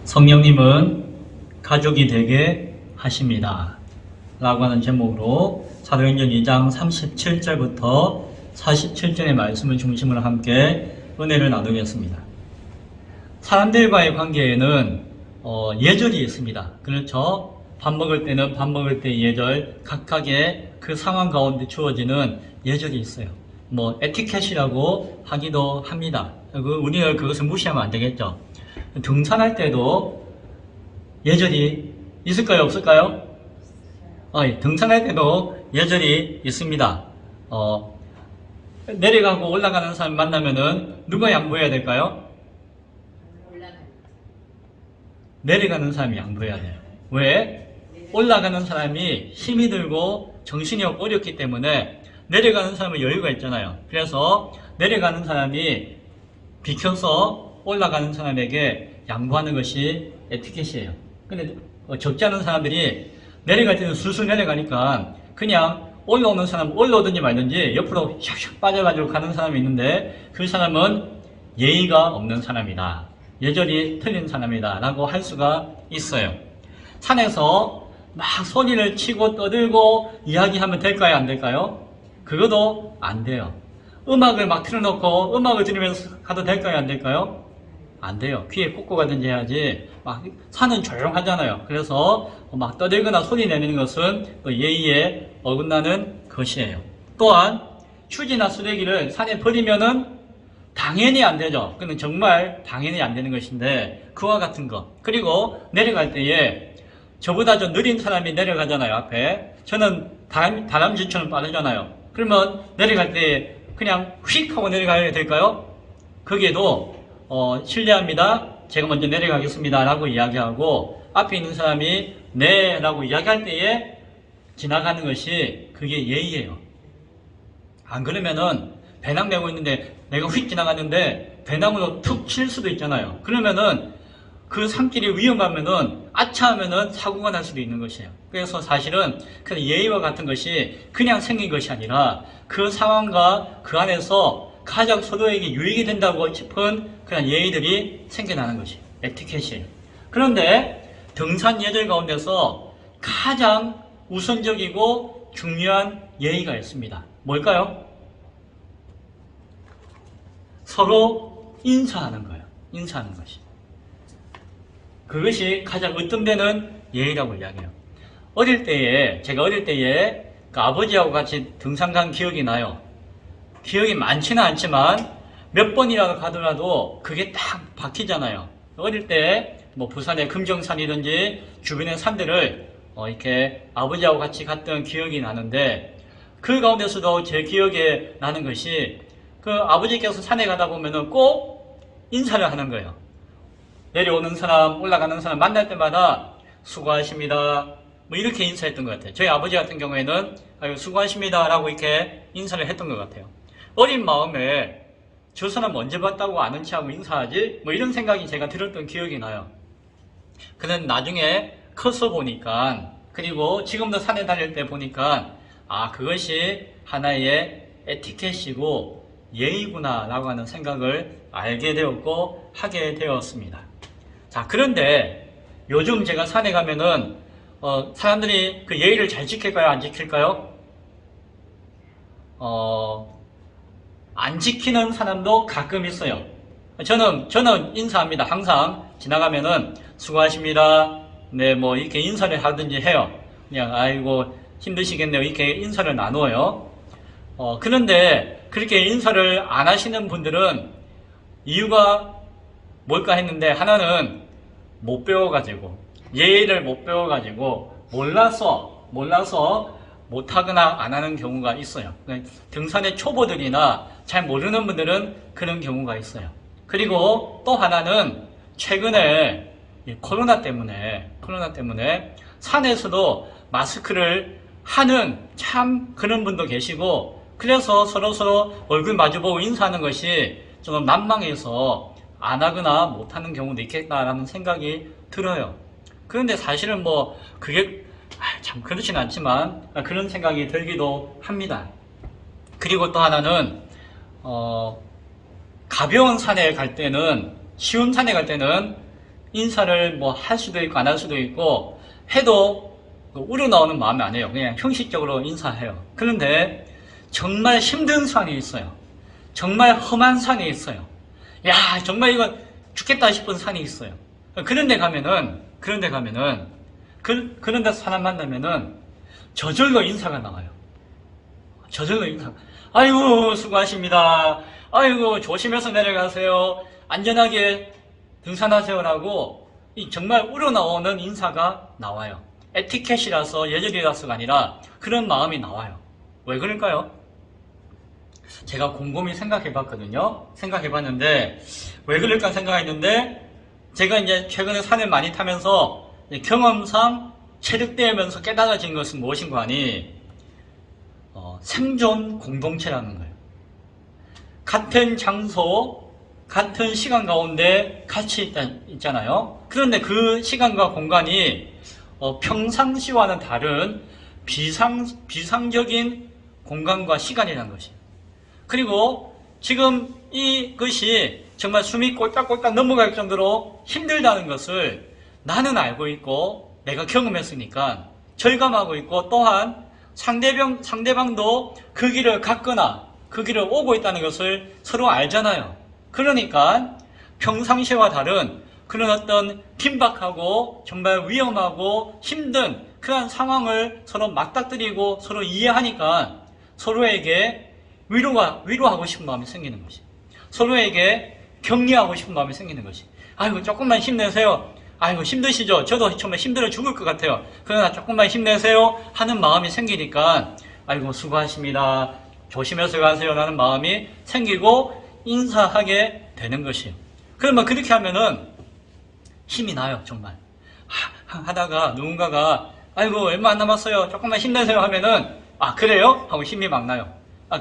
성령님은 가족이 되게 하십니다. 라고 하는 제목으로 사도행전 2장 37절부터 47절의 말씀을 중심으로 함께 은혜를 나누겠습니다. 사람들과의 관계에는 예절이 있습니다. 그렇죠? 밥 먹을 때는 밥 먹을 때 예절, 각각의 그 상황 가운데 주어지는 예절이 있어요. 에티켓이라고 하기도 합니다. 우리는 그것을 무시하면 안 되겠죠. 등산할 때도 예절이 있을까요? 없을까요? 등산할 때도 예절이 있습니다. 내려가고 올라가는 사람 만나면은 누가 양보해야 될까요? 내려가는 사람이 양보해야 돼요. 왜? 올라가는 사람이 힘이 들고 정신이 어렵기 때문에 내려가는 사람은 여유가 있잖아요. 그래서 내려가는 사람이 비켜서 올라가는 사람에게 양보하는 것이 에티켓이에요. 근데 적지 않은 사람들이 내려갈 때는 술술 내려가니까 그냥 올라오는 사람 올라오든지 말든지 옆으로 샥샥 빠져가지고 가는 사람이 있는데 그 사람은 예의가 없는 사람이다. 예절이 틀린 사람이다 라고 할 수가 있어요. 산에서 막 소리를 치고 떠들고 이야기하면 될까요? 안 될까요? 그것도 안 돼요. 음악을 막 틀어놓고 음악을 들으면서 가도 될까요? 안 될까요? 안 돼요. 귀에 꽂고 가든지 해야지. 막 산은 조용하잖아요. 그래서 막 떠들거나 소리 내는 것은 예의에 어긋나는 것이에요. 또한 휴지나 쓰레기를 산에 버리면은 당연히 안 되죠. 그는 정말 당연히 안 되는 것인데 그와 같은 것. 그리고 내려갈 때에 저보다 좀 느린 사람이 내려가잖아요. 앞에. 저는 다람쥐처럼 빠르잖아요. 그러면 내려갈 때 그냥 휙 하고 내려가야 될까요? 거기에도 실례합니다. 제가 먼저 내려가겠습니다. 라고 이야기하고 앞에 있는 사람이 네 라고 이야기할 때에 지나가는 것이 그게 예의예요. 안 그러면은 배낭 메고 있는데 내가 휙 지나갔는데 배낭으로 툭 칠 수도 있잖아요. 그러면은 그 산길이 위험하면은 아차하면은 사고가 날 수도 있는 것이에요. 그래서 사실은 그 예의와 같은 것이 그냥 생긴 것이 아니라 그 상황과 그 안에서 가장 서로에게 유익이 된다고 싶은 그런 예의들이 생겨나는 것이 에티켓이에요. 그런데 등산 예절 가운데서 가장 우선적이고 중요한 예의가 있습니다. 뭘까요? 서로 인사하는 거예요. 인사하는 것이. 그것이 가장 으뜸되는 예의라고 이야기해요. 제가 어릴 때에 그 아버지하고 같이 등산 간 기억이 나요. 기억이 많지는 않지만 몇 번이라도 가더라도 그게 딱 박히잖아요. 어릴 때 부산의 금정산이든지 주변의 산들을 이렇게 아버지하고 같이 갔던 기억이 나는데 그 가운데서도 제 기억에 나는 것이 그 아버지께서 산에 가다 보면은 꼭 인사를 하는 거예요. 내려오는 사람, 올라가는 사람 만날 때마다 수고하십니다. 이렇게 인사했던 것 같아요. 저희 아버지 같은 경우에는 아유, 수고하십니다. 라고 이렇게 인사를 했던 것 같아요. 어린 마음에 저 사람 언제 봤다고 아는 체하고 인사하지? 이런 생각이 제가 들었던 기억이 나요. 그는 나중에 커서 보니까, 그리고 지금도 산에 다닐 때 보니까, 그것이 하나의 에티켓이고 예의구나 라고 하는 생각을 알게 되었고 하게 되었습니다. 자, 그런데 요즘 제가 산에 가면은 사람들이 그 예의를 잘 지킬까요? 안 지킬까요? 안 지키는 사람도 가끔 있어요. 저는 인사합니다. 항상 지나가면은 수고하십니다. 네, 이렇게 인사를 하든지 해요. 그냥 아이고 힘드시겠네요. 이렇게 인사를 나누어요. 그런데 그렇게 인사를 안 하시는 분들은 이유가 뭘까 했는데 하나는 못 배워가지고 예의를 못 배워가지고 몰라서 못하거나 안 하는 경우가 있어요. 등산의 초보들이나 잘 모르는 분들은 그런 경우가 있어요. 그리고 또 하나는 최근에 코로나 때문에 산에서도 마스크를 하는 참 그런 분도 계시고 그래서 서로 얼굴 마주보고 인사하는 것이 좀 난망해서 안 하거나 못하는 경우도 있겠다라는 생각이 들어요. 그런데 사실은 그게 참 그렇진 않지만 그런 생각이 들기도 합니다. 그리고 또 하나는 가벼운 산에 갈 때는 쉬운 산에 갈 때는 인사를 뭐 할 수도 있고 안 할 수도 있고 해도 우러나오는 마음이 아니에요. 그냥 형식적으로 인사해요. 그런데 정말 힘든 산이 있어요. 정말 험한 산이 있어요. 야, 정말 이건 죽겠다 싶은 산이 있어요. 그런데 가면은 그런데 사람 만나면은 저절로 인사가 나와요. 저절로 인사. 아이고 수고하십니다. 아이고 조심해서 내려가세요. 안전하게 등산하세요라고 정말 우러나오는 인사가 나와요. 에티켓이라서 예절이라서가 아니라 그런 마음이 나와요. 왜 그럴까요? 제가 곰곰이 생각해봤거든요. 생각해봤는데 왜 그럴까 생각했는데 제가 이제 최근에 산을 많이 타면서 경험상 체득되면서 깨달아진 것은 무엇인가 하니 생존 공동체라는 거예요. 같은 장소, 같은 시간 가운데 같이 있잖아요. 그런데 그 시간과 공간이 평상시와는 다른 비상적인 공간과 시간이라는 것이에요. 그리고 지금 이것이 정말 숨이 꼴딱꼴딱 넘어갈 정도로 힘들다는 것을 나는 알고 있고 내가 경험했으니까 절감하고 있고 또한 상대방도 그 길을 갔거나 그 길을 오고 있다는 것을 서로 알잖아요. 그러니까 평상시와 다른 그런 어떤 긴박하고 정말 위험하고 힘든 그런 상황을 서로 맞닥뜨리고 서로 이해하니까 서로에게 위로하고 싶은 마음이 생기는 것이. 서로에게 격려하고 싶은 마음이 생기는 것이. 아이고 조금만 힘내세요. 아이고 힘드시죠? 저도 정말 힘들어 죽을 것 같아요. 그러나 조금만 힘내세요 하는 마음이 생기니까 아이고 수고하십니다. 조심해서 가세요 라는 마음이 생기고 인사하게 되는 것이에요. 그러면 그렇게 하면은 힘이 나요. 정말 하다가 누군가가 아이고 얼마 안 남았어요. 조금만 힘내세요 하면은 아 그래요? 하고 힘이 막 나요.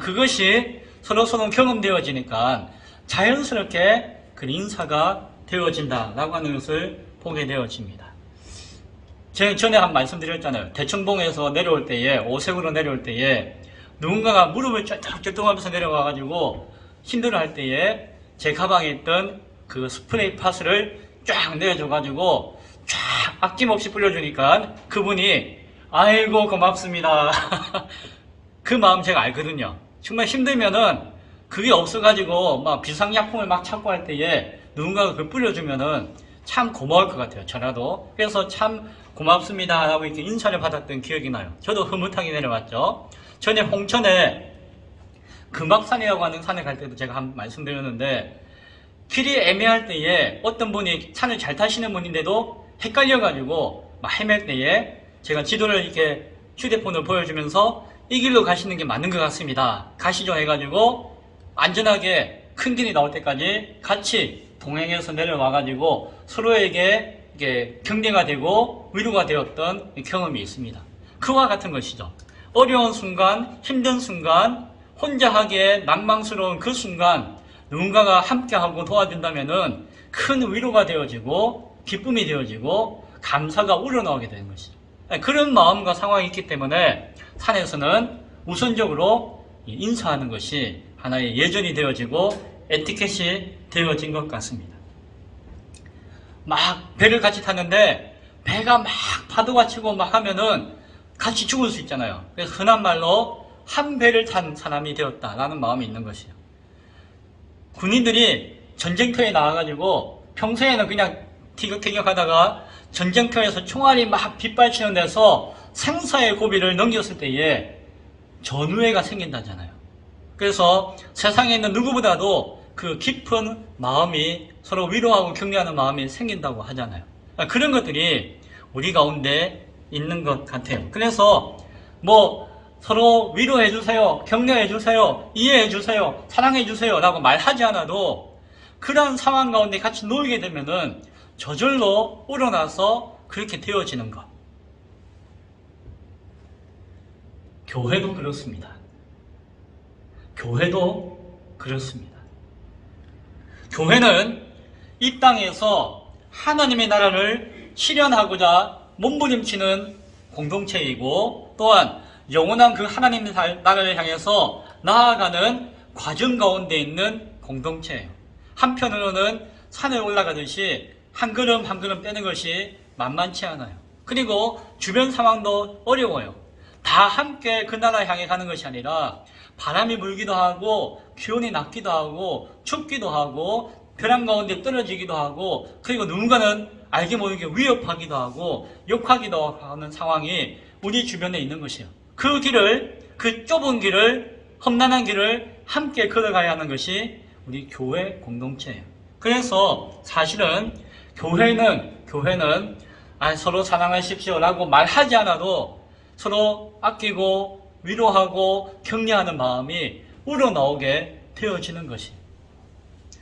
그것이 서로 경험되어지니까 자연스럽게 그 인사가 되어진다라고 하는 것을 보게 되어집니다. 제가 전에 한 말씀드렸잖아요. 대청봉에서 내려올 때에 오색으로 내려올 때에 누군가가 무릎을 쩔뚝쩔뚝하면서 내려와가지고 힘들어할 때에 제 가방에 있던 그 스프레이 파스를 쫙 내어줘가지고 쫙 아낌없이 뿌려주니까 그분이 아이고 고맙습니다. 그 마음 제가 알거든요. 정말 힘들면은 그게 없어가지고 막 비상약품을 막 찾고 할 때에 누군가가 그걸 뿌려주면은 참 고마울 것 같아요. 저라도. 그래서 참 고맙습니다 라고 이렇게 인사를 받았던 기억이 나요. 저도 흐뭇하게 내려왔죠. 전에 홍천에 금악산이라고 하는 산에 갈 때도 제가 한 말씀드렸는데 길이 애매할 때에 어떤 분이 산을 잘 타시는 분인데도 헷갈려가지고 막 헤맬 때에 제가 지도를 이렇게 휴대폰을 보여주면서 이 길로 가시는 게 맞는 것 같습니다. 가시죠 해가지고 안전하게 큰 길이 나올 때까지 같이 동행해서 내려와가지고 서로에게 이게 격려가 되고 위로가 되었던 경험이 있습니다. 그와 같은 것이죠. 어려운 순간, 힘든 순간, 혼자 하기에 망망스러운 그 순간 누군가가 함께하고 도와준다면은 큰 위로가 되어지고 기쁨이 되어지고 감사가 우러나오게 되는 것이죠. 그런 마음과 상황이 있기 때문에 산에서는 우선적으로 인사하는 것이 하나의 예절이 되어지고 에티켓이 되어진 것 같습니다. 막 배를 같이 탔는데 배가 막 파도가 치고 막 하면은 같이 죽을 수 있잖아요. 그래서 흔한 말로 한 배를 탄 사람이 되었다라는 마음이 있는 것이에요. 군인들이 전쟁터에 나와가지고 평소에는 그냥 티격태격 하다가 전쟁터에서 총알이 막 빗발치는 데서 생사의 고비를 넘겼을 때에 전우애가 생긴다잖아요. 그래서 세상에 있는 누구보다도 그 깊은 마음이 서로 위로하고 격려하는 마음이 생긴다고 하잖아요. 그런 것들이 우리 가운데 있는 것 같아요. 그래서 뭐 서로 위로해주세요, 격려해주세요, 이해해주세요, 사랑해주세요 라고 말하지 않아도 그런 상황 가운데 같이 놀게 되면은 저절로 우러나서 그렇게 되어지는 것. 교회도 그렇습니다. 교회도 그렇습니다. 교회는 이 땅에서 하나님의 나라를 실현하고자 몸부림치는 공동체이고 또한 영원한 그 하나님의 나라를 향해서 나아가는 과정 가운데 있는 공동체예요. 한편으로는 산을 올라가듯이 한 걸음 한 걸음 떼는 것이 만만치 않아요. 그리고 주변 상황도 어려워요. 다 함께 그 나라 향해 가는 것이 아니라 바람이 불기도 하고 기온이 낮기도 하고 춥기도 하고 벼랑 가운데 떨어지기도 하고 그리고 누군가는 알게 모르게 위협하기도 하고 욕하기도 하는 상황이 우리 주변에 있는 것이에요. 그 길을, 그 좁은 길을, 험난한 길을 함께 걸어가야 하는 것이 우리 교회 공동체예요. 그래서 사실은 교회는 서로 사랑하십시오 라고 말하지 않아도 서로 아끼고 위로하고 격려하는 마음이 우러나오게 되어지는 것이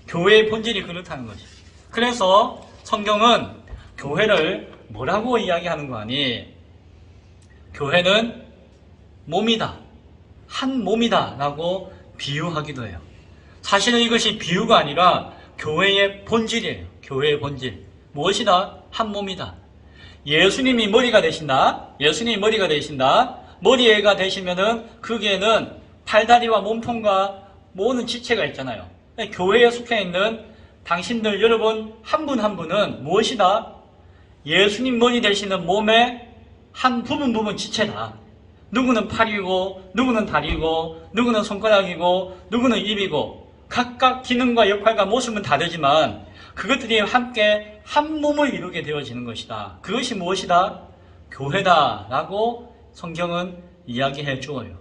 교회의 본질이 그렇다는 것이. 그래서 성경은 교회를 뭐라고 이야기하는 거 아니? 교회는 몸이다, 한 몸이다 라고 비유하기도 해요. 사실은 이것이 비유가 아니라 교회의 본질이에요. 교회의 본질. 무엇이다? 한 몸이다. 예수님이 머리가 되신다. 예수님이 머리가 되신다. 머리가 되시면은 거기에는 팔다리와 몸통과 모든 지체가 있잖아요. 교회에 속해 있는 당신들 여러분 한 분 한 분은 무엇이다? 예수님 머리 되시는 몸의 한 부분 지체다. 누구는 팔이고 누구는 다리고 누구는 손가락이고 누구는 입이고 각각 기능과 역할과 모습은 다르지만 그것들이 함께 한 몸을 이루게 되어지는 것이다. 그것이 무엇이다? 교회다 라고 성경은 이야기해 주어요.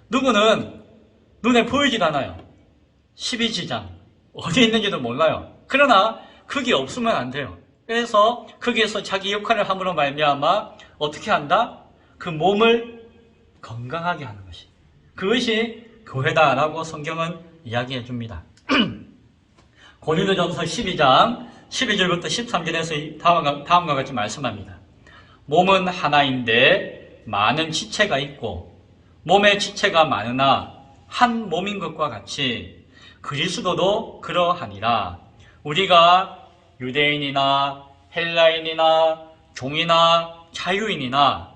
누구는 눈에 보이질 않아요. 12지장 어디 있는지도 몰라요. 그러나 그게 없으면 안 돼요. 그래서 거기에서 자기 역할을 함으로 말미암아 어떻게 한다? 그 몸을 건강하게 하는 것이, 그것이 교회다라고 성경은 이야기해 줍니다. 고린도전서 12장 12절부터 13절에서 다음과 같이 말씀합니다. 몸은 하나인데 많은 지체가 있고 몸의 지체가 많으나 한 몸인 것과 같이 그리스도도 그러하니라. 우리가 유대인이나 헬라인이나 종이나 자유인이나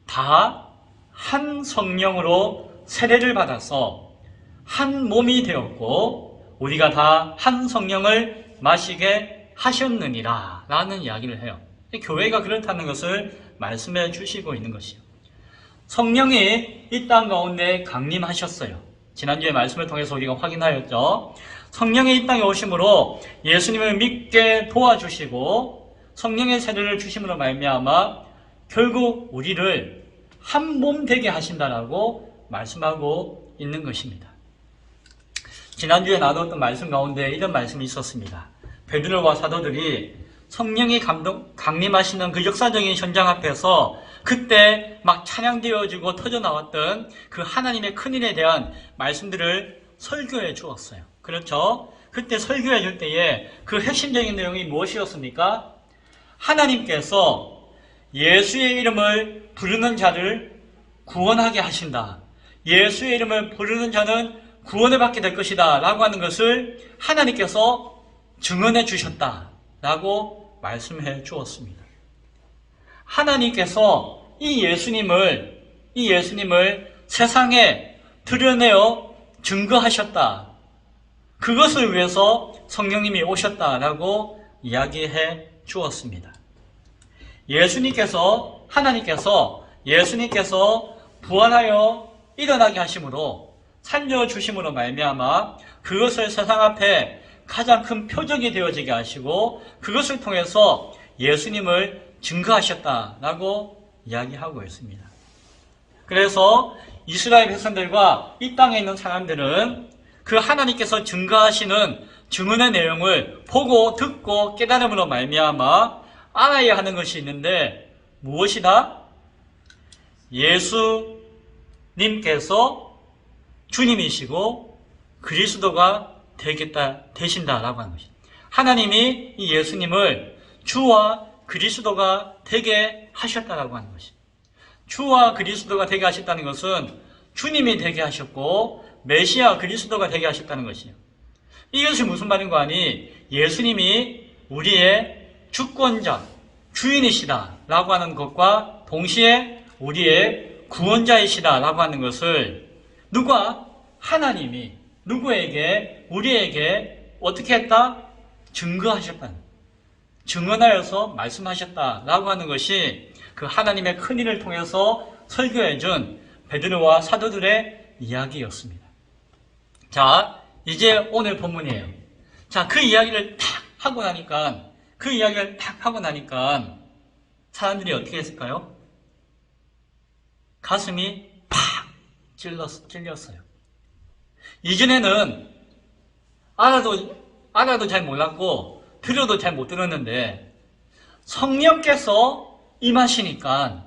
다 한 성령으로 세례를 받아서 한 몸이 되었고 우리가 다 한 성령을 마시게 하셨느니라 라는 이야기를 해요. 교회가 그렇다는 것을 말씀해 주시고 있는 것이요. 성령이 이 땅 가운데 강림하셨어요. 지난주에 말씀을 통해서 우리가 확인하였죠. 성령이 이 땅에 오심으로 예수님을 믿게 도와주시고 성령의 세례를 주심으로 말미암아 결국 우리를 한 몸 되게 하신다라고 말씀하고 있는 것입니다. 지난주에 나눴던 말씀 가운데 이런 말씀이 있었습니다. 베드로와 사도들이 성령이 강림하시는 그 역사적인 현장 앞에서 그때 막 찬양되어지고 터져나왔던 그 하나님의 큰일에 대한 말씀들을 설교해 주었어요. 그렇죠? 그때 설교해 줄 때에 그 핵심적인 내용이 무엇이었습니까? 하나님께서 예수의 이름을 부르는 자를 구원하게 하신다. 예수의 이름을 부르는 자는 구원을 받게 될 것이다 라고 하는 것을 하나님께서 증언해 주셨다 라고 말씀해 주었습니다. 하나님께서 이 예수님을 세상에 드러내어 증거하셨다. 그것을 위해서 성령님이 오셨다라고 이야기해 주었습니다. 하나님께서 예수님께서 부활하여 일어나게 하심으로 살려주심으로 말미암아 그것을 세상 앞에 가장 큰 표적이 되어지게 하시고 그것을 통해서 예수님을 증거하셨다라고 이야기하고 있습니다. 그래서 이스라엘 백성들과 이 땅에 있는 사람들은 그 하나님께서 증거하시는 증언의 내용을 보고 듣고 깨달음으로 말미암아 알아야 하는 것이 있는데 무엇이다? 예수님께서 주님이시고 그리스도가 되신다라고 하는 것입니다. 하나님이 이 예수님을 주와 그리스도가 되게 하셨다라고 하는 것입니다. 주와 그리스도가 되게 하셨다는 것은 주님이 되게 하셨고 메시아 그리스도가 되게 하셨다는 것이에요. 이것이 무슨 말인 거 아니? 예수님이 우리의 주권자, 주인이시다라고 하는 것과 동시에 우리의 구원자이시다라고 하는 것을 누가? 하나님이 누구에게? 우리에게 어떻게 했다? 증거하셨다는. 증언하여서 말씀하셨다라고 하는 것이 그 하나님의 큰 일을 통해서 설교해준 베드로와 사도들의 이야기였습니다. 자, 이제 오늘 본문이에요. 자, 그 이야기를 딱 하고 나니까 사람들이 어떻게 했을까요? 가슴이 팍 찔렸어요. 이전에는 알아도 잘 몰랐고 들어도 잘 못 들었는데 성령께서 임하시니까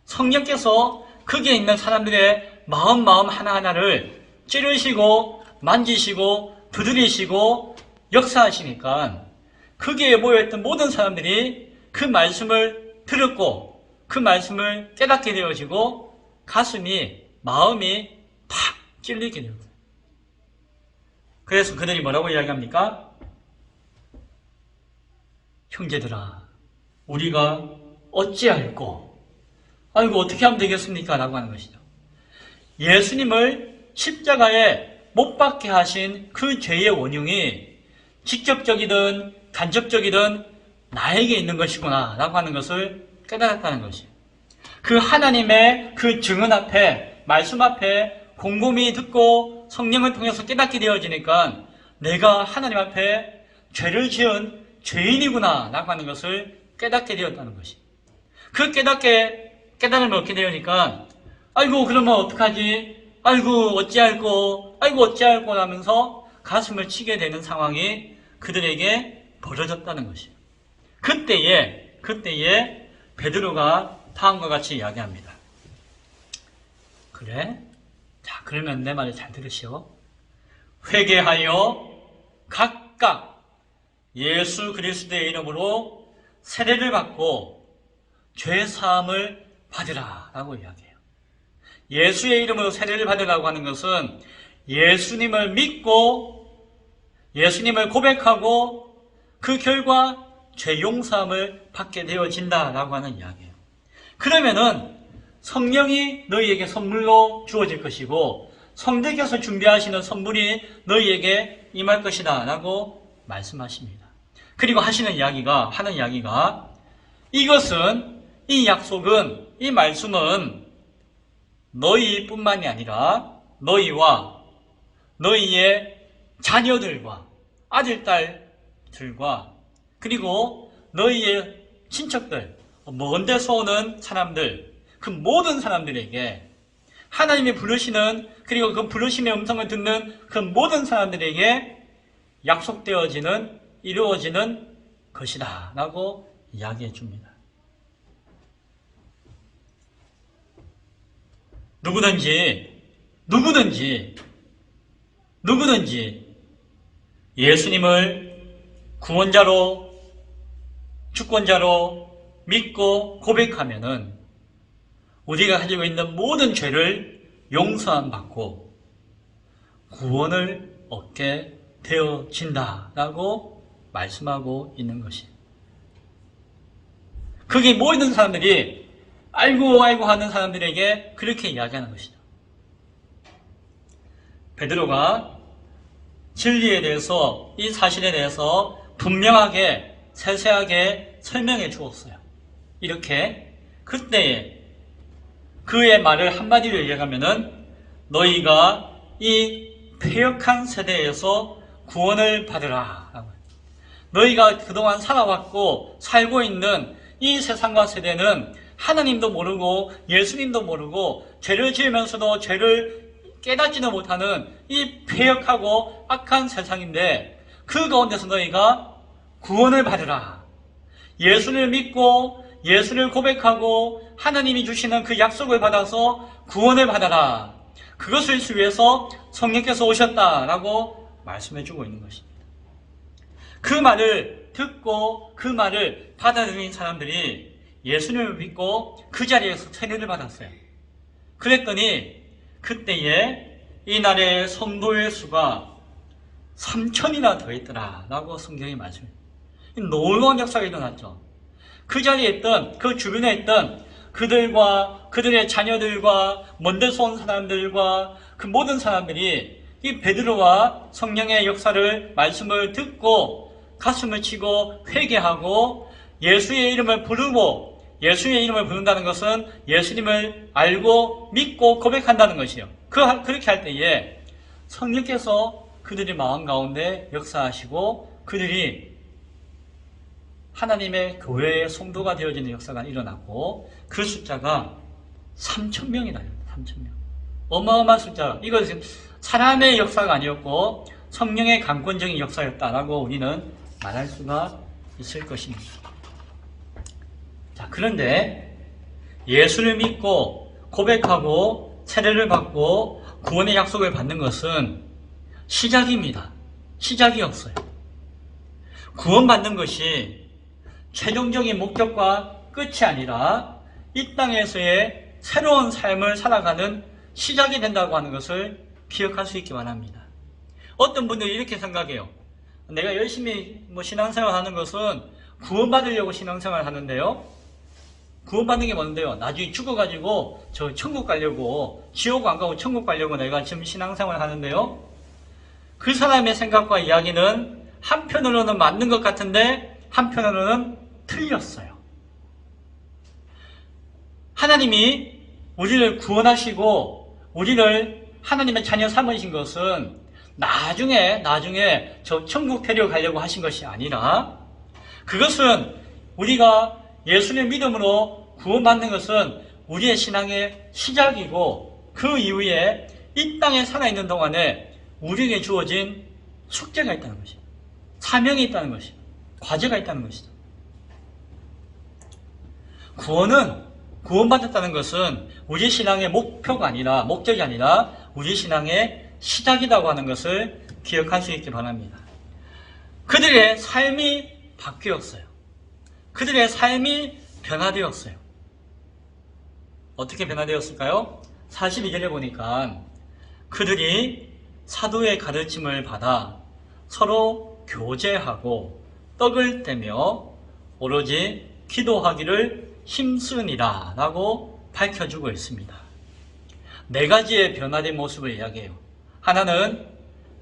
성령께서 거기에 있는 사람들의 마음 하나하나를 찌르시고 만지시고 두드리시고 역사하시니까 거기에 모여있던 모든 사람들이 그 말씀을 들었고 그 말씀을 깨닫게 되어지고 마음이 팍 찔리게 되어요. 그래서 그들이 뭐라고 이야기합니까? 형제들아, 우리가 어찌할꼬? 아이고, 어떻게 하면 되겠습니까? 라고 하는 것이죠. 예수님을 십자가에 못 박게 하신 그 죄의 원흉이 직접적이든 간접적이든 나에게 있는 것이구나 라고 하는 것을 깨달았다는 것이에요. 그 하나님의 그 증언 앞에, 말씀 앞에 곰곰이 듣고 성령을 통해서 깨닫게 되어지니까 내가 하나님 앞에 죄를 지은 죄인이구나 라고 하는 것을 깨닫게 되었다는 것이. 그 깨달음을 얻게 되니까 아이고 그러면 어떡하지? 아이고 어찌할꼬 하면서 가슴을 치게 되는 상황이 그들에게 벌어졌다는 것이에요. 그때에 베드로가 다음과 같이 이야기합니다. 그래? 자, 그러면 내 말을 잘 들으시오. 회개하여 각각 예수 그리스도의 이름으로 세례를 받고 죄사함을 받으라 라고 이야기해요. 예수의 이름으로 세례를 받으라고 하는 것은 예수님을 믿고 예수님을 고백하고 그 결과 죄 용서함을 받게 되어진다라고 하는 이야기예요. 그러면은 성령이 너희에게 선물로 주어질 것이고 성령께서 준비하시는 선물이 너희에게 임할 것이다 라고 말씀하십니다. 그리고 하는 이야기가 이것은, 이 약속은, 이 말씀은 너희뿐만이 아니라 너희와 너희의 자녀들과 아들, 딸들과 그리고 너희의 친척들, 먼 데서 오는 사람들, 그 모든 사람들에게 하나님이 부르시는, 그리고 그 부르심의 음성을 듣는 그 모든 사람들에게 약속되어지는, 이루어지는 것이다 라고 이야기해 줍니다. 누구든지 예수님을 구원자로, 주권자로 믿고 고백하면은 우리가 가지고 있는 모든 죄를 용서함 받고 구원을 얻게 되어진다라고 말씀하고 있는 것이에요. 그게 모이는 사람들이 아이고 하는 사람들에게 그렇게 이야기하는 것이죠. 베드로가 진리에 대해서, 이 사실에 대해서 분명하게 세세하게 설명해 주었어요. 이렇게 그때에 그의 말을 한마디로 얘기하면은 너희가 이 패역한 세대에서 구원을 받으라. 너희가 그동안 살아왔고 살고 있는 이 세상과 세대는 하나님도 모르고 예수님도 모르고 죄를 지으면서도 죄를 깨닫지도 못하는 이 패역하고 악한 세상인데 그 가운데서 너희가 구원을 받으라. 예수를 믿고 예수를 고백하고 하나님이 주시는 그 약속을 받아서 구원을 받아라. 그것을 위해서 성령께서 오셨다라고 말씀해주고 있는 것입니다. 그 말을 듣고 그 말을 받아들인 사람들이 예수님을 믿고 그 자리에서 세례를 받았어요. 그랬더니 그때에 이날의 성도의 수가 3,000이나 더했더라 라고 성경이 말씀해요. 놀라운 역사가 일어났죠. 그 자리에 있던, 그 주변에 있던 그들과 그들의 자녀들과 먼 데서 온 사람들과 그 모든 사람들이 이 베드로와 성령의 역사를, 말씀을 듣고 가슴을 치고 회개하고 예수의 이름을 부르고, 예수의 이름을 부른다는 것은 예수님을 알고 믿고 고백한다는 것이요. 그렇게 할 때에 성령께서 그들의 마음 가운데 역사하시고 그들이 하나님의 교회의 성도가 되어지는 역사가 일어났고, 그 숫자가 3,000명이다. 3,000명. 어마어마한 숫자. 이것은 사람의 역사가 아니었고 성령의 강권적인 역사였다라고 우리는 말할 수가 있을 것입니다. 자, 그런데 예수를 믿고 고백하고 세례를 받고 구원의 약속을 받는 것은 시작입니다. 시작이었어요. 구원받는 것이 최종적인 목적과 끝이 아니라 이 땅에서의 새로운 삶을 살아가는 시작이 된다고 하는 것을 기억할 수 있기 바랍니다. 어떤 분들이 이렇게 생각해요. 내가 열심히 신앙생활 하는 것은 구원받으려고 신앙생활 하는데요. 구원받는 게 뭔데요? 나중에 죽어가지고 저 천국 가려고, 지옥 안 가고 천국 가려고 내가 지금 신앙생활 하는데요. 그 사람의 생각과 이야기는 한편으로는 맞는 것 같은데 한편으로는 틀렸어요. 하나님이 우리를 구원하시고 우리를 하나님의 자녀 삼으신 것은 나중에 저 천국 데려가려고 하신 것이 아니라, 그것은 우리가 예수의 믿음으로 구원받는 것은 우리의 신앙의 시작이고, 그 이후에 이 땅에 살아있는 동안에 우리에게 주어진 숙제가 있다는 것이죠. 사명이 있다는 것이죠. 과제가 있다는 것이죠. 구원받았다는 것은 우리 신앙의 목표가 아니라, 목적이 아니라 우리 신앙의 시작이라고 하는 것을 기억할 수 있기 바랍니다. 그들의 삶이 바뀌었어요. 그들의 삶이 변화되었어요. 어떻게 변화되었을까요? 42절에 보니까 그들이 사도의 가르침을 받아 서로 교제하고 떡을 떼며 오로지 기도하기를 힘쓰니라 라고 밝혀주고 있습니다. 네 가지의 변화된 모습을 이야기해요. 하나는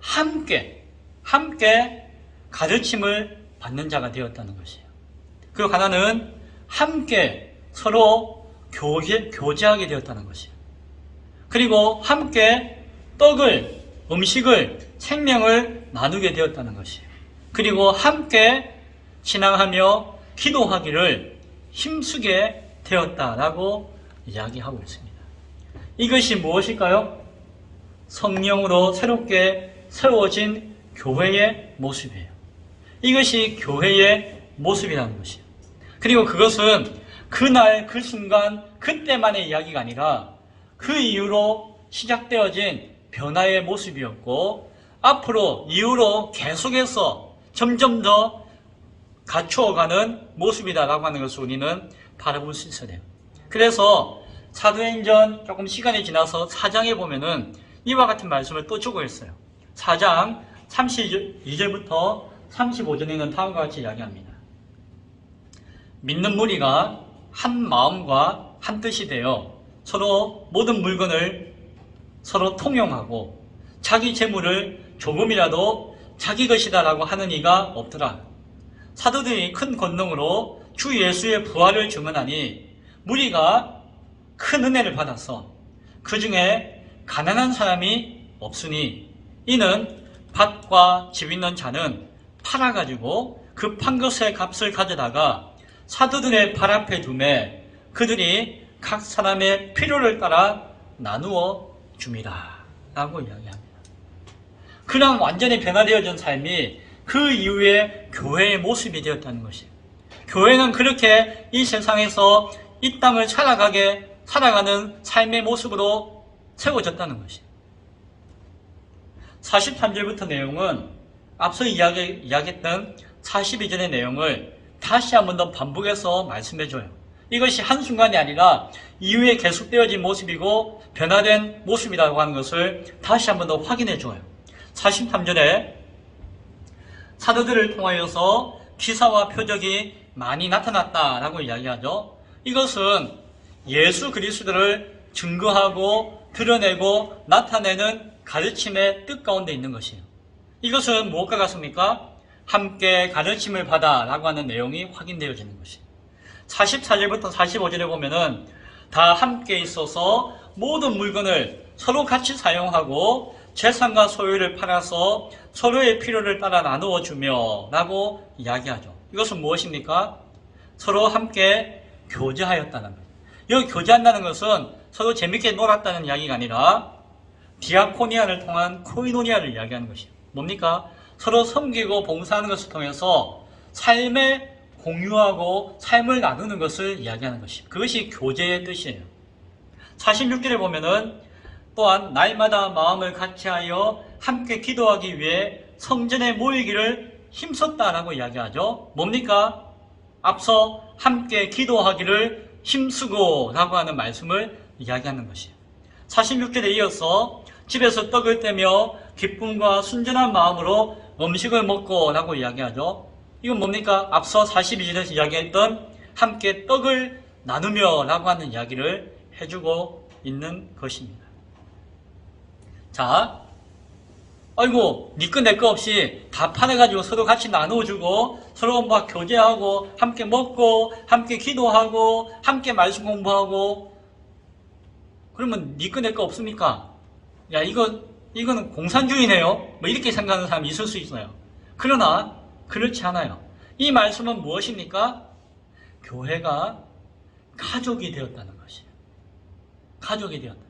함께 가르침을 받는 자가 되었다는 것이에요. 그리고 하나는 함께 서로 교제하게 되었다는 것이에요. 그리고 함께 음식을, 생명을 나누게 되었다는 것이에요. 그리고 함께 신앙하며 기도하기를 힘쓰게 되었다라고 이야기하고 있습니다. 이것이 무엇일까요? 성령으로 새롭게 세워진 교회의 모습이에요. 이것이 교회의 모습이라는 것이에요. 그리고 그것은 그날, 그 순간, 그때만의 이야기가 아니라 그 이후로 시작되어진 변화의 모습이었고, 앞으로 이후로 계속해서 점점 더 갖추어가는 모습이다라고 하는 것을 우리는 바라볼 수 있어야 돼요. 그래서 사도행전 조금 시간이 지나서 4장에 보면은 이와 같은 말씀을 또 주고 있어요. 4장 32절부터 35절에는 다음과 같이 이야기합니다. 믿는 무리가 한 마음과 한 뜻이 되어 서로 모든 물건을 서로 통용하고 자기 재물을 조금이라도 자기 것이다라고 하는 이가 없더라. 사도들이 큰 권능으로 주 예수의 부활을 증언하니 무리가 큰 은혜를 받아서 그 중에 가난한 사람이 없으니, 이는 밭과 집 있는 자는 팔아가지고 그 판 것의 값을 가져다가 사도들의 발 앞에 두매 그들이 각 사람의 필요를 따라 나누어 줍니다 라고 이야기합니다. 그런 완전히 변화되어진 삶이 그 이후에 교회의 모습이 되었다는 것이에요. 교회는 그렇게 이 세상에서 이 땅을 살아가는 삶의 모습으로 세워졌다는 것이에요. 43절부터 내용은 앞서 이야기했던 42절의 내용을 다시 한 번 더 반복해서 말씀해줘요. 이것이 한순간이 아니라 이후에 계속되어진 모습이고 변화된 모습이라고 하는 것을 다시 한 번 더 확인해줘요. 43절에 사도들을 통하여서 기사와 표적이 많이 나타났다라고 이야기하죠. 이것은 예수 그리스도를 증거하고 드러내고 나타내는 가르침의 뜻 가운데 있는 것이에요. 이것은 무엇과 같습니까? 함께 가르침을 받아 라고 하는 내용이 확인되어지는 것이에요. 44절부터 45절에 보면은 다 함께 있어서 모든 물건을 서로 같이 사용하고 재산과 소유를 팔아서 서로의 필요를 따라 나누어 주며 라고 이야기하죠. 이것은 무엇입니까? 서로 함께 교제하였다는 거예요. 여기 교제한다는 것은 서로 재밌게 놀았다는 이야기가 아니라 디아코니아를 통한 코이노니아를 이야기하는 것이에요. 뭡니까? 서로 섬기고 봉사하는 것을 통해서 삶에 공유하고 삶을 나누는 것을 이야기하는 것이에요. 그것이 교제의 뜻이에요. 46절에 보면은 또한 날마다 마음을 같이하여 함께 기도하기 위해 성전에 모이기를 힘썼다라고 이야기하죠. 뭡니까? 앞서 함께 기도하기를 힘쓰고 라고 하는 말씀을 이야기하는 것이에요. 46절에 이어서 집에서 떡을 떼며 기쁨과 순전한 마음으로 음식을 먹고 라고 이야기하죠. 이건 뭡니까? 앞서 42절에서 이야기했던 함께 떡을 나누며 라고 하는 이야기를 해주고 있는 것입니다. 자, 아이고 니꺼 내꺼 없이 다 파내가지고 서로 같이 나누어주고 서로 막 교제하고 함께 먹고 함께 기도하고 함께 말씀 공부하고 그러면 니꺼 내꺼 없습니까? 야 이거는 공산주의네요. 뭐 이렇게 생각하는 사람이 있을 수 있어요. 그러나 그렇지 않아요. 이 말씀은 무엇입니까? 교회가 가족이 되었다는 것이에요. 가족이 되었다.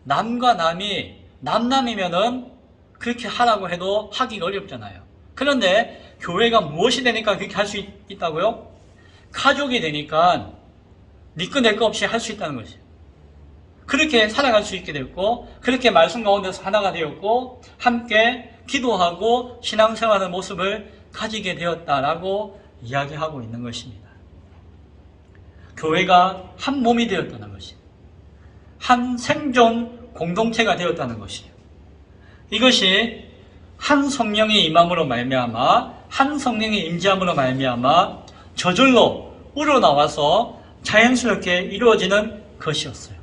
남과 남이 남남이면은 그렇게 하라고 해도 하기가 어렵잖아요. 그런데 교회가 무엇이 되니까 그렇게 할 수 있다고요? 가족이 되니까 니꺼 내꺼 없이 할 수 있다는 것이에요. 그렇게 살아갈 수 있게 됐고 그렇게 말씀 가운데서 하나가 되었고 함께 기도하고 신앙생활하는 모습을 가지게 되었다라고 이야기하고 있는 것입니다. 교회가 한 몸이 되었다는 것이에요. 한 생존 공동체가 되었다는 것이에요. 이것이 한 성령의 임함으로 말미암아 한 성령의 임재함으로 말미암아 저절로 우러나와서 자연스럽게 이루어지는 것이었어요.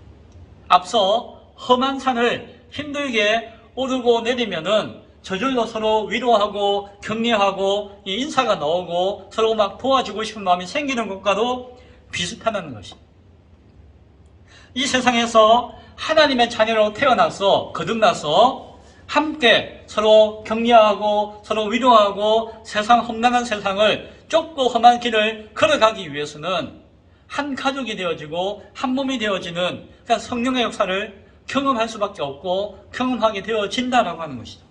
앞서 험한 산을 힘들게 오르고 내리면은 저절로 서로 위로하고 격려하고 인사가 나오고 서로 막 도와주고 싶은 마음이 생기는 것과도 비슷하다는 것입니다. 이 세상에서 하나님의 자녀로 태어나서 거듭나서 함께 서로 격려하고 서로 위로하고 세상 험난한 세상을 좁고 험한 길을 걸어가기 위해서는 한 가족이 되어지고 한 몸이 되어지는 그러니까 성령의 역사를 경험할 수밖에 없고 경험하게 되어진다라고 하는 것이죠.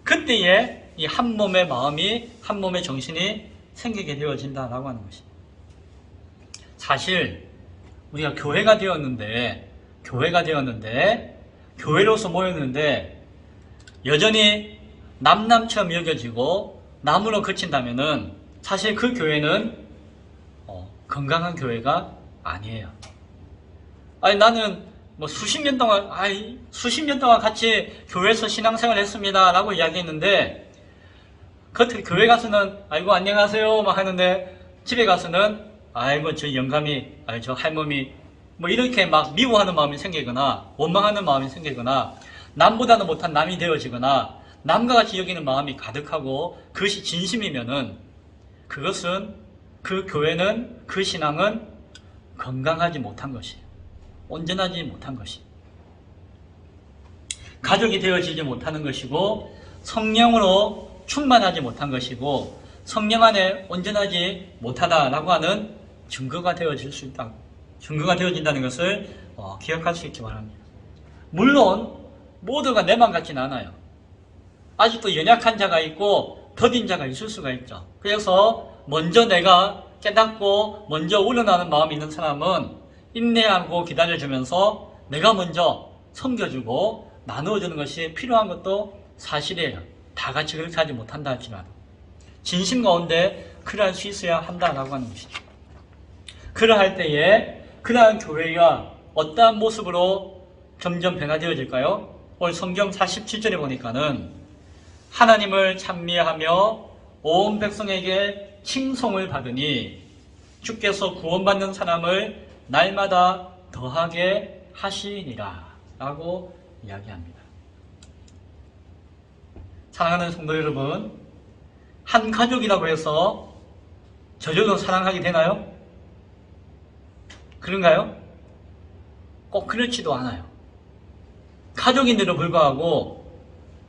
그때에 이 한 몸의 마음이 한 몸의 정신이 생기게 되어진다라고 하는 것입니다. 사실 우리가 교회가 되었는데 교회로서 모였는데 여전히 남남처럼 여겨지고 남으로 그친다면은 사실 그 교회는 건강한 교회가 아니에요. 아니 나는 뭐 수십 년 동안 같이 교회에서 신앙생활 했습니다 라고 이야기했는데 겉에 교회 가서는 아이고 안녕하세요 막 하는데 집에 가서는 아이고 저 영감이 저 할머니 뭐 이렇게 막 미워하는 마음이 생기거나 원망하는 마음이 생기거나 남보다는 못한 남이 되어지거나 남과 같이 여기는 마음이 가득하고 그것이 진심이면은 그것은 그 교회는 그 신앙은 건강하지 못한 것이에요. 온전하지 못한 것이에요. 가족이 되어지지 못하는 것이고 성령으로 충만하지 못한 것이고 성령 안에 온전하지 못하다라고 하는 증거가 되어질 수 있다. 증거가 되어진다는 것을 기억할 수 있기 바랍니다. 물론 모두가 내만 같지는 않아요. 아직도 연약한 자가 있고 더딘 자가 있을 수가 있죠. 그래서 먼저 내가 깨닫고 먼저 우러나는 마음이 있는 사람은 인내하고 기다려주면서 내가 먼저 섬겨주고 나누어주는 것이 필요한 것도 사실이에요. 다 같이 그렇게 하지 못한다 할지라도 진심 가운데 그러할 수 있어야 한다라고 하는 것이죠. 그러할 때에 그러한 교회가 어떠한 모습으로 점점 변화되어질까요? 오늘 성경 47절에 보니까는 하나님을 찬미하며 온 백성에게 칭송을 받으니 주께서 구원받는 사람을 날마다 더하게 하시니라 라고 이야기합니다. 사랑하는 성도 여러분, 한 가족이라고 해서 저절로 사랑하게 되나요? 그런가요? 꼭 그렇지도 않아요. 가족인데도 불구하고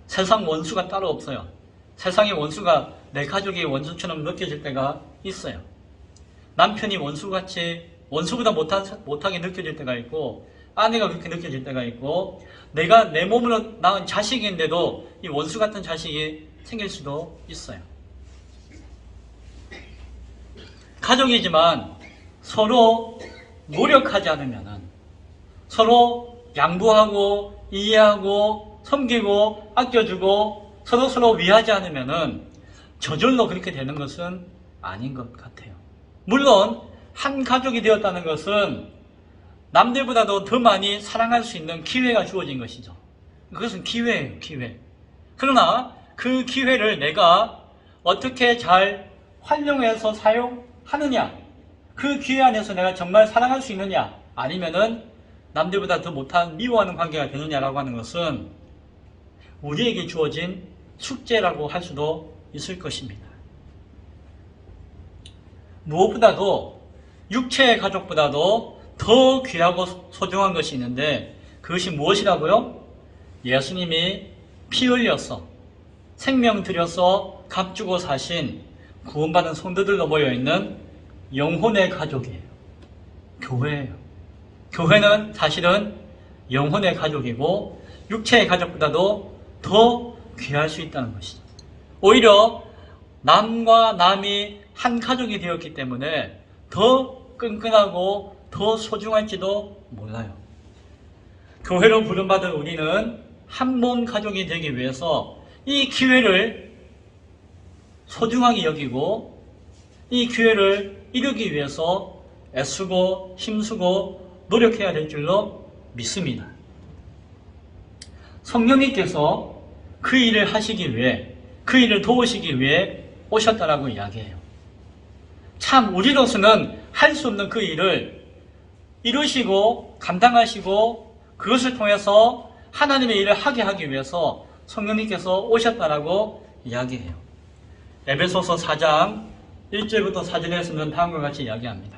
세상 원수가 따로 없어요. 세상의 원수가 내 가족이 원수처럼 느껴질 때가 있어요. 남편이 원수같이 원수보다 못하게 느껴질 때가 있고, 아내가 그렇게 느껴질 때가 있고, 내가 내 몸으로 낳은 자식인데도 이 원수 같은 자식이 생길 수도 있어요. 가족이지만 서로 노력하지 않으면, 서로 양보하고 이해하고 섬기고 아껴주고 서로 위하지 않으면 저절로 그렇게 되는 것은 아닌 것 같아요. 물론 한 가족이 되었다는 것은 남들보다도 더 많이 사랑할 수 있는 기회가 주어진 것이죠. 그것은 기회예요, 기회. 그러나 그 기회를 내가 어떻게 잘 활용해서 사용하느냐, 그 기회 안에서 내가 정말 사랑할 수 있느냐, 아니면은 남들보다 더 못한 미워하는 관계가 되느냐라고 하는 것은 우리에게 주어진 숙제라고 할 수도 있을 것입니다. 무엇보다도 육체의 가족보다도 더 귀하고 소중한 것이 있는데, 그것이 무엇이라고요? 예수님이 피 흘려서 생명 들여서 값주고 사신 구원받은 성도들로 모여있는 영혼의 가족이에요. 교회예요. 교회는 사실은 영혼의 가족이고 육체의 가족보다도 더 귀할 수 있다는 것이죠. 오히려 남과 남이 한 가족이 되었기 때문에 더 끈끈하고 더 소중할지도 몰라요. 교회로 부름받은 우리는 한 몸 가족이 되기 위해서 이 기회를 소중하게 여기고 이 기회를 이루기 위해서 애쓰고 힘쓰고 노력해야 될 줄로 믿습니다. 성령님께서 그 일을 하시기 위해, 그 일을 도우시기 위해 오셨다라고 이야기해요. 참 우리로서는 할 수 없는 그 일을 이루시고 감당하시고 그것을 통해서 하나님의 일을 하게 하기 위해서 성령님께서 오셨다라고 이야기해요. 에베소서 4장 1절부터 4절에서는 다음과 같이 이야기합니다.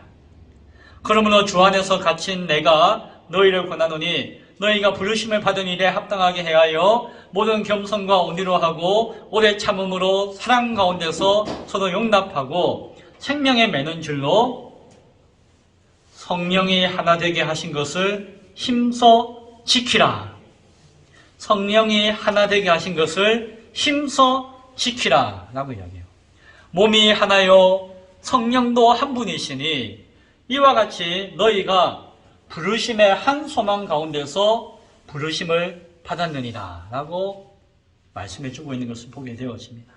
그러므로 주 안에서 갇힌 내가 너희를 권하노니 너희가 부르심을 받은 일에 합당하게 해하여 모든 겸손과 온유로 하고 오래 참음으로 사랑 가운데서 서로 용납하고 생명에 매는 줄로 성령이 하나 되게 하신 것을 힘써 지키라. 성령이 하나 되게 하신 것을 힘써 지키라 라고 이야기해요. 몸이 하나요 성령도 한 분이시니 이와 같이 너희가 부르심의 한 소망 가운데서 부르심을 받았느니라 라고 말씀해 주고 있는 것을 보게 되어집니다.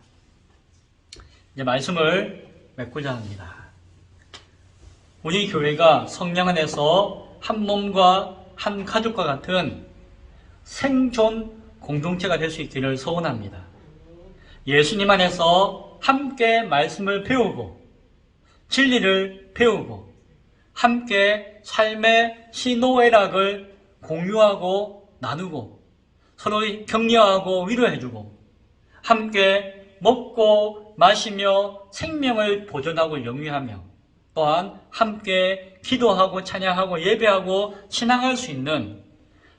이제 말씀을 맺고자 합니다. 우리 교회가 성령 안에서 한 몸과 한 가족과 같은 생존 공동체가 될 수 있기를 소원합니다. 예수님 안에서 함께 말씀을 배우고 진리를 배우고 함께 삶의 희노애락을 공유하고 나누고 서로 격려하고 위로해주고 함께 먹고 마시며 생명을 보존하고 영위하며 또한 함께 기도하고 찬양하고 예배하고 신앙할 수 있는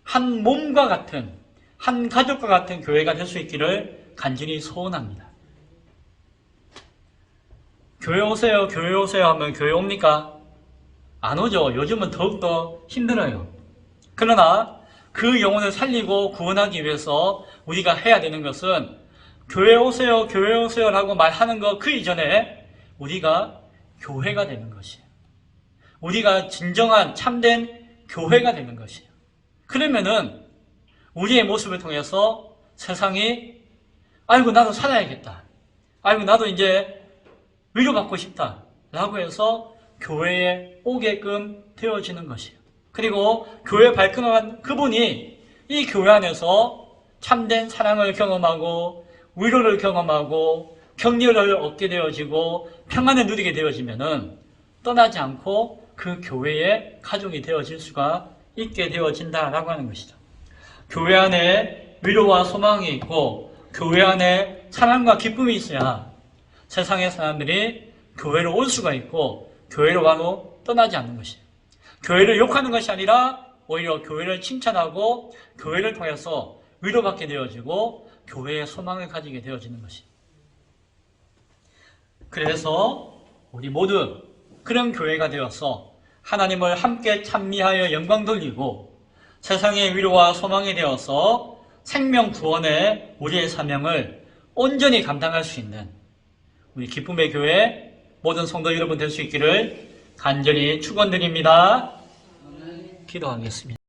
한 몸과 같은 한 가족과 같은 교회가 될 수 있기를 간절히 소원합니다. 교회 오세요, 교회 오세요 하면 교회 옵니까? 안 오죠. 요즘은 더욱더 힘들어요. 그러나 그 영혼을 살리고 구원하기 위해서 우리가 해야 되는 것은 교회 오세요, 교회 오세요 라고 말하는 것 그 이전에 우리가 교회가 되는 것이에요. 우리가 진정한 참된 교회가 되는 것이에요. 그러면은 우리의 모습을 통해서 세상이 아이고 나도 살아야겠다. 아이고 나도 이제 위로받고 싶다. 라고 해서 교회에 오게끔 되어지는 것이에요. 그리고 교회에 발끈한 그분이 이 교회 안에서 참된 사랑을 경험하고 위로를 경험하고 격려를 얻게 되어지고 평안을 누리게 되어지면은 떠나지 않고 그 교회의 가족이 되어질 수가 있게 되어진다라고 하는 것이죠. 교회 안에 위로와 소망이 있고 교회 안에 사랑과 기쁨이 있어야 세상의 사람들이 교회로 올 수가 있고 교회로 바로 떠나지 않는 것이에요. 교회를 욕하는 것이 아니라 오히려 교회를 칭찬하고 교회를 통해서 위로받게 되어지고 교회의 소망을 가지게 되어지는 것이에요. 그래서 우리 모두 그런 교회가 되어서 하나님을 함께 찬미하여 영광 돌리고 세상의 위로와 소망이 되어서 생명 구원의 우리의 사명을 온전히 감당할 수 있는 우리 기쁨의 교회 모든 성도 여러분 될 수 있기를 간절히 축원드립니다. 기도하겠습니다.